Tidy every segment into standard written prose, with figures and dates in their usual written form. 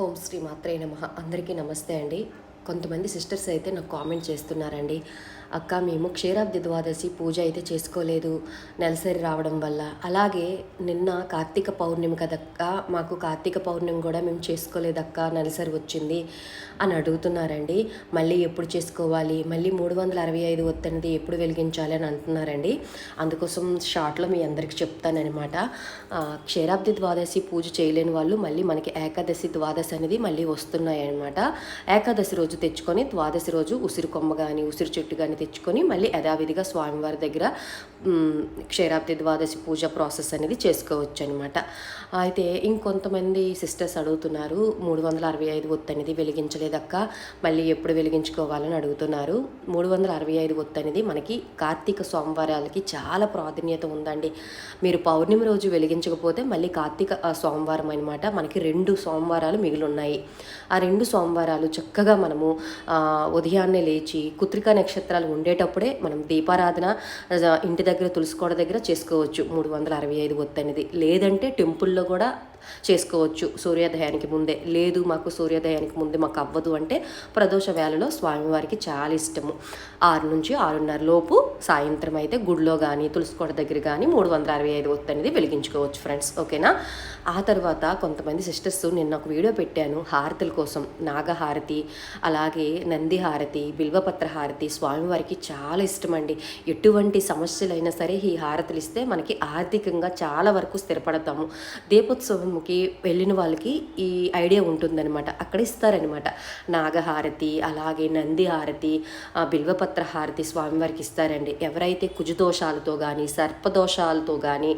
ఓం శ్రీ మాత్రే నమః. అందరికీ నమస్తే అండి. కొంతమంది సిస్టర్స్ అయితే నాకు కామెంట్ చేస్తున్నారండి, అక్క మేము క్షీరాబ్ది ద్వాదశి పూజ అయితే చేసుకోలేదు నెలసరి రావడం వల్ల. అలాగే నిన్న కార్తీక పౌర్ణమి కదక్క, మాకు కార్తీక పౌర్ణమి కూడా మేము చేసుకోలేదక్క, నెలసరి వచ్చింది అని అడుగుతున్నారండి. మళ్ళీ ఎప్పుడు చేసుకోవాలి, మళ్ళీ 365 ఒత్తనిది ఎప్పుడు వెలిగించాలి అని అంటున్నారండి. అందుకోసం షార్ట్లో మీ అందరికీ చెప్తానమాట. క్షీరాబ్ది ద్వాదశి పూజ చేయలేని వాళ్ళు మళ్ళీ మనకి ఏకాదశి ద్వాదశి అనేది మళ్ళీ వస్తున్నాయి అనమాట. ఏకాదశి రోజు తెచ్చుకొని ద్వాదశి రోజు ఉసిరి కొమ్మ కానీ ఉసిరి చెట్టు కానీ తెచ్చుకొని మళ్ళీ యథావిధిగా స్వామివారి దగ్గర క్షీరాబ్ది ద్వాదశి పూజ ప్రాసెస్ అనేది చేసుకోవచ్చు అనమాట. అయితే ఇంకొంతమంది సిస్టర్స్ అడుగుతున్నారు, 365 ఒత్తు అనేది వెలిగించలేదక్క, మళ్ళీ ఎప్పుడు వెలిగించుకోవాలని అడుగుతున్నారు. 365 ఒత్తు అనేది మనకి కార్తీక సోమవారాలకి చాలా ప్రాధాన్యత ఉందండి. మీరు పౌర్ణమి రోజు వెలిగించకపోతే మళ్ళీ కార్తీక సోమవారం అనమాట మనకి 2 సోమవారాలు మిగిలి ఉన్నాయి. ఆ 2 సోమవారాలు చక్కగా మనము ఉదయాన్నే లేచి కృత్రికా నక్షత్రాలు ఉండేటప్పుడే మనం దీపారాధన ఇంటి దగ్గర తులసికోట దగ్గర చేసుకోవచ్చు 365 ఒత్తు అనేది. లేదంటే టెంపుల్లో కూడా చేసుకోవచ్చు సూర్యోదయానికి ముందే. లేదు మాకు సూర్యోదయానికి ముందే మాకు అవ్వదు అంటే ప్రదోష వేళలో స్వామివారికి చాలా ఇష్టము 6 నుంచి 6:30 లోపు సాయంత్రం అయితే గుడిలో కానీ తులసికోట దగ్గర కానీ 365 ఒత్తు అనేది వెలిగించుకోవచ్చు ఫ్రెండ్స్. ఓకేనా. ఆ తర్వాత కొంతమంది సిస్టర్స్ నిన్న ఒక వీడియో పెట్టాను హారతుల కోసం. నాగహారతి, అలాగే నంది హారతి, బిల్వపత్ర హారతి స్వామివారికి చాలా ఇష్టం అండి. ఎటువంటి సమస్యలైనా సరే ఈ హారతులు ఇస్తే మనకి ఆర్థికంగా చాలా వరకు స్థిరపడతాము. దీపోత్సవంకి వెళ్ళిన వాళ్ళకి ఈ ఐడియా ఉంటుందన్నమాట, అక్కడ ఇస్తారనమాట. నాగహారతి, అలాగే నంది హారతి, బిల్వపత్ర హారతి స్వామివారికి ఇస్తారండి. ఎవరైతే కుజదోషాలతో కానీ సర్పదోషాలతో కానీ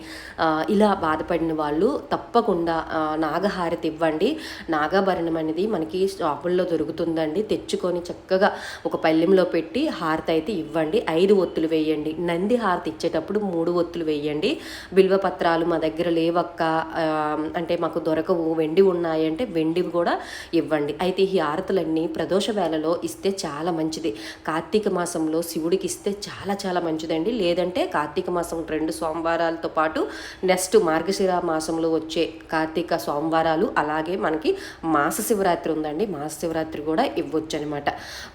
ఇలా బాధపడిన వాళ్ళు తప్పకుండా నాగహారతి ఇవ్వండి. నాగాభరణం అనేది మనకి షాపుల్లో దొరుకుతుందండి, తెచ్చుకొని చక్కగా ఒక పళ్ళెంలో పెట్టి హారతి అయితే ఇవ్వండి. 5 ఒత్తులు వేయండి. నంది హారతి ఇచ్చేటప్పుడు 3 ఒత్తులు వేయండి. బిల్వపత్రాలు మా దగ్గర లేవక్క అంటే మాకు దొరకవు, వెండి ఉన్నాయంటే వెండివి కూడా ఇవ్వండి. అయితే ఈ హారతులన్నీ ప్రదోష వేళలో ఇస్తే చాలా మంచిది. కార్తీక మాసంలో శివుడికి ఇస్తే చాలా చాలా మంచిదండి. లేదంటే కార్తీక మాసం 2 సోమవారాలతో పాటు నెక్స్ట్ మార్గశిర మాసంలో వచ్చే కార్తీక సోమవారాలు, అలాగే మనకి మాస శివరాత్రి ఉందండి, మాస శివరాత్రి కూడా ఇవ్వచ్చు అనమాట.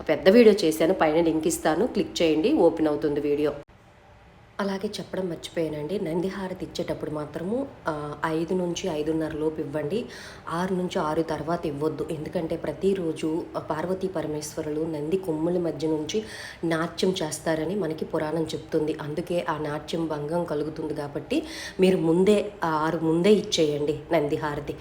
పెద్ద వీడియో చేశాను, పైన లింక్ ఇస్తాను, క్లిక్ చేయండి, ఓపెన్ అవుతుంది వీడియో. అలాగే చెప్పడం మర్చిపోయానండి, నందిహారతి ఇచ్చేటప్పుడు మాత్రము 5 నుంచి 5:30 లోపు ఇవ్వండి. 6 నుంచి 6 తర్వాత ఇవ్వద్దు. ఎందుకంటే ప్రతిరోజు పార్వతీ పరమేశ్వరులు నంది కొమ్ముల మధ్య నుంచి నాట్యం చేస్తారని మనకి పురాణం చెప్తుంది. అందుకే ఆ నాట్యం భంగం కలుగుతుంది కాబట్టి మీరు ముందే 6 ముందే ఇచ్చేయండి నందిహారతి.